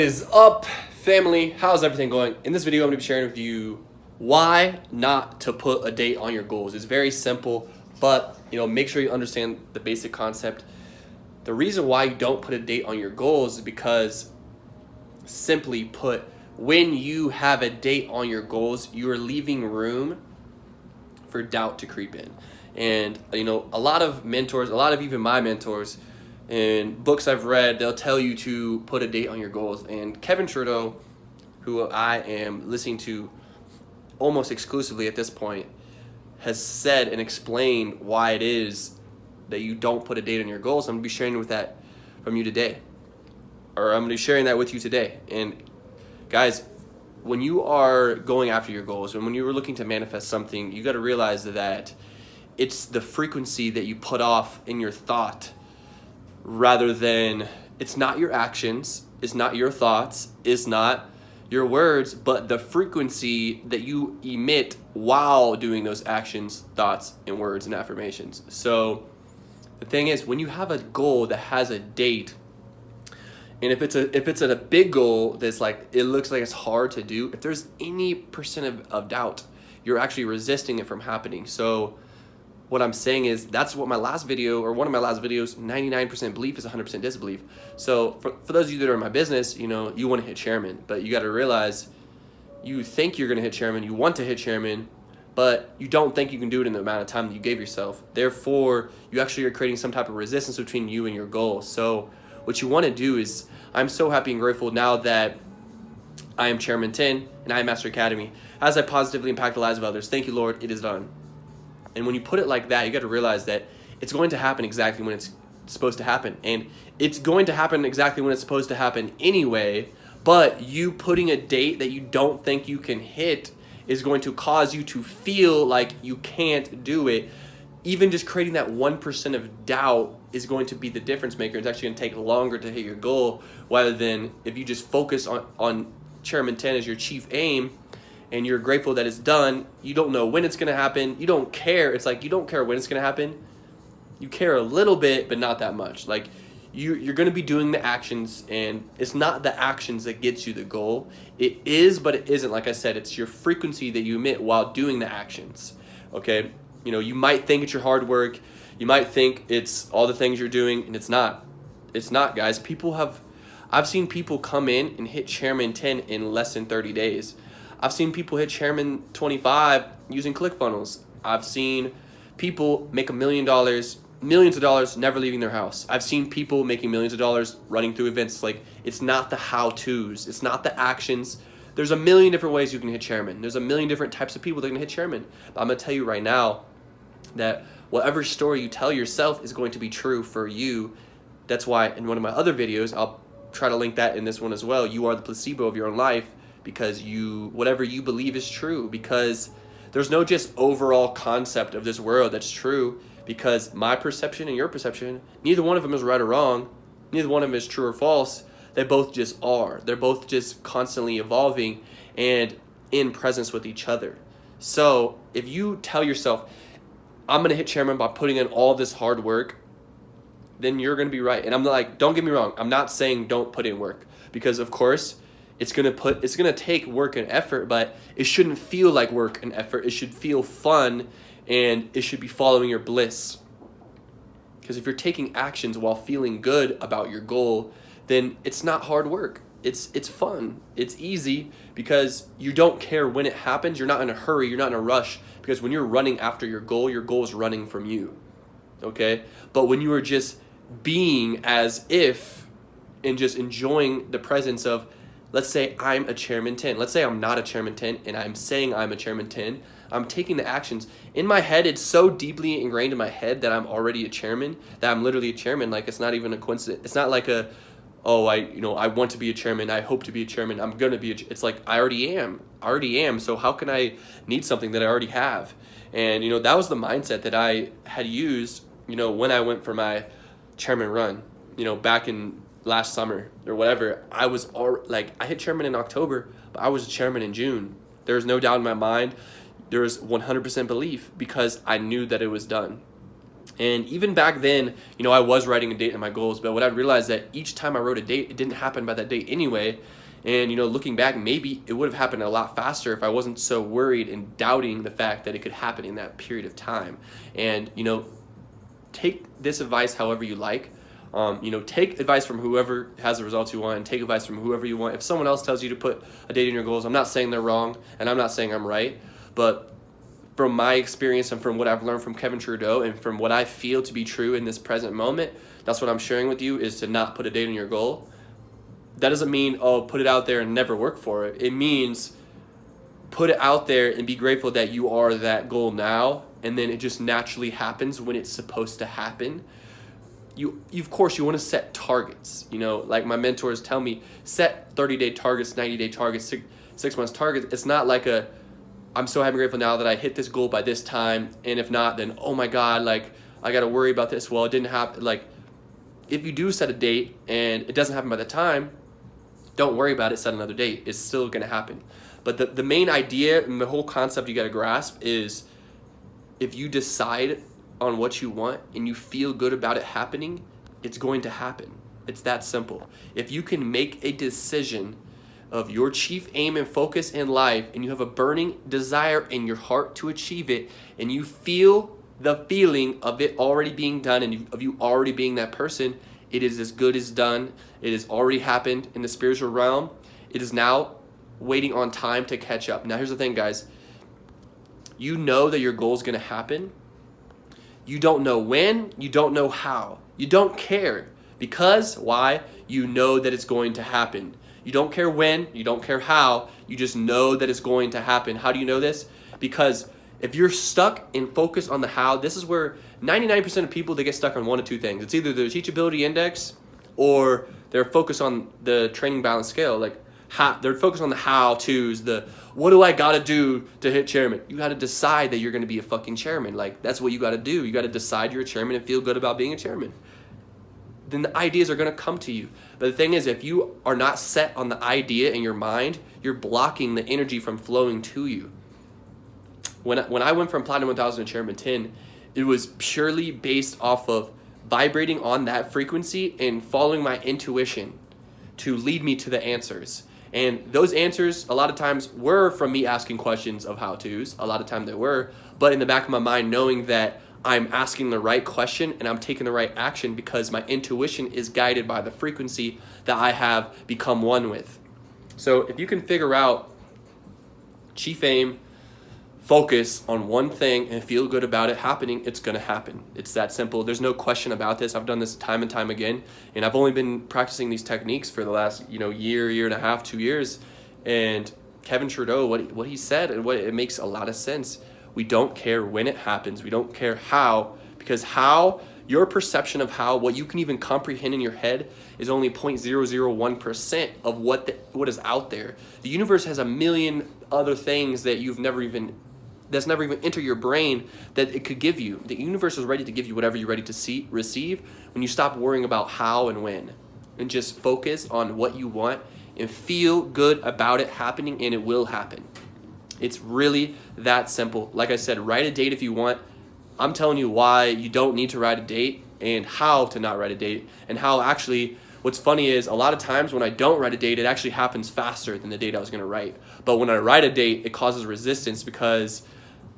Is up, family? How's everything going? In this video, I'm going to be sharing with you why not to put a date on your goals. It's very simple, but make sure you understand the basic concept. The reason why you don't put a date on your goals is because, simply put, when you have a date on your goals, you are leaving room for doubt to creep in. And a lot of mentors, a lot of even my mentors, and books I've read, they'll tell you to put a date on your goals. And Kevin Trudeau, who I am listening to almost exclusively at this point, has said and explained why it is that you don't put a date on your goals. I'm going to be sharing with that from you today. Or I'm going to be sharing that with you today. And guys, when you are going after your goals and when you are looking to manifest something, you got to realize that it's the frequency that you put off in your thought, rather than, it's not your actions, it's not your thoughts, it's not your words, but the frequency that you emit while doing those actions, thoughts, and words and affirmations. So the thing is, when you have a goal that has a date, and if it's a big goal that's like, it looks like it's hard to do, if there's any percent of doubt, you're actually resisting it from happening. So what I'm saying is, that's what my last video, or one of my last videos, 99% belief is 100% disbelief. So for those of you that are in my business, you want to hit chairman, but you got to realize, you think you're going to hit chairman, you want to hit chairman, but you don't think you can do it in the amount of time that you gave yourself. Therefore, you actually are creating some type of resistance between you and your goal. So what you want to do is, I'm so happy and grateful now that I am Chairman 10 and Eye.Am Master Academy. As I positively impact the lives of others, thank you, Lord, it is done. And when you put it like that, you got to realize that it's going to happen exactly when it's supposed to happen. And it's going to happen exactly when it's supposed to happen anyway, but you putting a date that you don't think you can hit is going to cause you to feel like you can't do it. Even just creating that 1% of doubt is going to be the difference maker. It's actually going to take longer to hit your goal, rather than if you just focus on Chairman 10 as your chief aim, and you're grateful that it's done. You don't know when it's going to happen. You don't care. It's like, you don't care when it's going to happen. You care a little bit, but not that much. Like, you're going to be doing the actions, and it's not the actions that gets you the goal. It is, but it isn't. Like I said, it's your frequency that you emit while doing the actions. Okay? You might think it's your hard work. You might think it's all the things you're doing, and it's not. It's not, guys. I've seen people come in and hit Chairman 10 in less than 30 days. I've seen people hit Chairman 25 using ClickFunnels. I've seen people make $1 million, millions of dollars, never leaving their house. I've seen people making millions of dollars running through events. Like, it's not the how-tos. It's not the actions. There's a million different ways you can hit Chairman. There's a million different types of people that can hit Chairman. But I'm going to tell you right now that whatever story you tell yourself is going to be true for you. That's why in one of my other videos, I'll try to link that in this one as well, you are the placebo of your own life, because whatever you believe is true, because there's no just overall concept of this world that's true, because my perception and your perception, neither one of them is right or wrong, neither one of them is true or false. They both just are. They're both just constantly evolving and in presence with each other. So if you tell yourself, I'm going to hit chairman by putting in all this hard work, then you're going to be right. And I'm like, don't get me wrong, I'm not saying don't put in work, because of course it's going to take work and effort, but it shouldn't feel like work and effort. It should feel fun, and it should be following your bliss. Because if you're taking actions while feeling good about your goal, then it's not hard work. It's fun. It's easy, because you don't care when it happens. You're not in a hurry. You're not in a rush, because when you're running after your goal is running from you. Okay? But when you are just being as if, and just enjoying the presence of, let's say I'm a Chairman 10. Let's say I'm not a Chairman 10, and I'm saying I'm a Chairman 10. I'm taking the actions. In my head, it's so deeply ingrained in my head that I'm already a chairman, that I'm literally a chairman. Like, it's not even a coincidence. It's not like I want to be a chairman, I hope to be a chairman, I'm going to be it's like, I already am. So how can I need something that I already have? And, that was the mindset that I had used, when I went for my chairman run, back in last summer or whatever. I hit chairman in October, but I was a chairman in June. There's no doubt in my mind. There was 100% belief, because I knew that it was done. And even back then, you know, I was writing a date in my goals, but what I realized that each time I wrote a date, it didn't happen by that date anyway. And, you know, looking back, maybe it would have happened a lot faster if I wasn't so worried and doubting the fact that it could happen in that period of time. And, you know, take this advice however you like. You know, take advice from whoever has the results you want, and take advice from whoever you want. If someone else tells you to put a date in your goals, I'm not saying they're wrong, and I'm not saying I'm right, but from my experience and from what I've learned from Kevin Trudeau and from what I feel to be true in this present moment, that's what I'm sharing with you, is to not put a date in your goal. That doesn't mean, oh, put it out there and never work for it. It means put it out there and be grateful that you are that goal now, and then it just naturally happens when it's supposed to happen. You of course, you want to set targets. You know, like my mentors tell me, set 30-day targets, 90-day targets, 6 months targets. It's not like I'm so happy and grateful now that I hit this goal by this time, and if not, then oh my God, like I got to worry about this. Well, it didn't happen. Like, if you do set a date and it doesn't happen by the time, don't worry about it, set another date. It's still going to happen. But the main idea and the whole concept you got to grasp is, if you decide on what you want and you feel good about it happening, it's going to happen. It's that simple. If you can make a decision of your chief aim and focus in life, and you have a burning desire in your heart to achieve it, and you feel the feeling of it already being done, and of you already being that person, it is as good as done. It has already happened in the spiritual realm. It is now waiting on time to catch up. Now here's the thing, guys. You know that your goal is going to happen. You don't know when, you don't know how. You don't care. Because, why? You know that it's going to happen. You don't care when, you don't care how, you just know that it's going to happen. How do you know this? Because if you're stuck and focused on the how, this is where 99% of people, they get stuck on one of two things. It's either the teachability index, or they're focused on the training balance scale. Like, they're focused on the how-tos, the what do I got to do to hit chairman? You got to decide that you're going to be a fucking chairman. Like, that's what you got to do. You got to decide you're a chairman and feel good about being a chairman. Then the ideas are going to come to you. But the thing is, if you are not set on the idea in your mind, you're blocking the energy from flowing to you. When I went from Platinum 1000 to Chairman 10, it was purely based off of vibrating on that frequency and following my intuition to lead me to the answers. And those answers, a lot of times, were from me asking questions of how-tos. A lot of times they were. But in the back of my mind, knowing that I'm asking the right question and I'm taking the right action because my intuition is guided by the frequency that I have become one with. So if you can figure out chief aim, focus on one thing, and feel good about it happening, it's going to happen. It's that simple. There's no question about this. I've done this time and time again, and I've only been practicing these techniques for the last year and a half, 2 years. And Kevin Trudeau, what he said, and it makes a lot of sense. We don't care when it happens. We don't care how, because how, your perception of how, what you can even comprehend in your head, is only 0.001% of what is out there. The universe has a million other things that that's never even entered your brain that it could give you. The universe is ready to give you whatever you're ready to receive when you stop worrying about how and when, and just focus on what you want and feel good about it happening, and it will happen. It's really that simple. Like I said, write a date if you want. I'm telling you why you don't need to write a date, and how to not write a date, and how actually, what's funny is a lot of times when I don't write a date, it actually happens faster than the date I was going to write. But when I write a date, it causes resistance because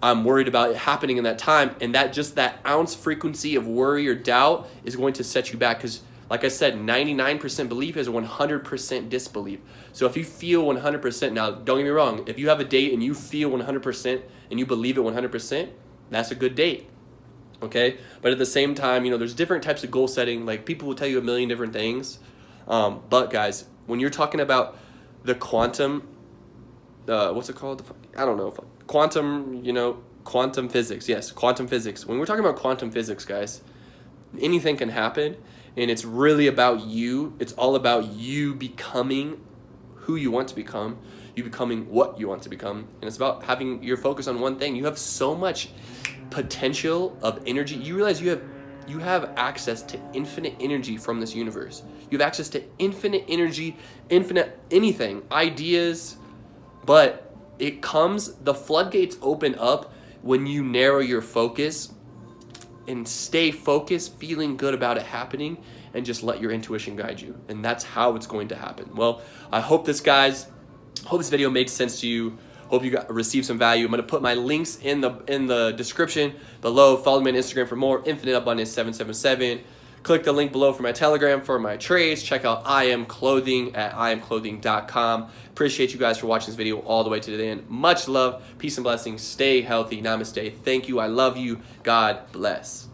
I'm worried about it happening in that time, and that ounce frequency of worry or doubt is going to set you back. Because like I said, 99% belief is 100% disbelief. So if you feel 100%, now don't get me wrong, if you have a date and you feel 100% and you believe it 100%, that's a good date. Okay? But at the same time, there's different types of goal setting. Like, people will tell you a million different things. But guys, when you're talking about the quantum, what's it called? I don't know. Quantum physics. Yes, quantum physics. When we're talking about quantum physics, guys, anything can happen. And it's really about you. It's all about you becoming who you want to become. You becoming what you want to become. And it's about having your focus on one thing. You have so much potential of energy. You realize you have access to infinite energy from this universe. You have access to infinite energy, infinite anything, ideas. But the floodgates open up when you narrow your focus and stay focused, feeling good about it happening, and just let your intuition guide you. And that's how it's going to happen. Well, I hope this video made sense to you. Hope you received some value. I'm gonna put my links in the description below. Follow me on Instagram for more. Infinite Abundance 777. Click the link below for my Telegram for my trades. Check out Eye.Am clothing at eyeamclothing.com. Appreciate you guys for watching this video all the way to the end. Much love, peace and blessings. Stay healthy. Namaste. Thank you. I love you. God bless.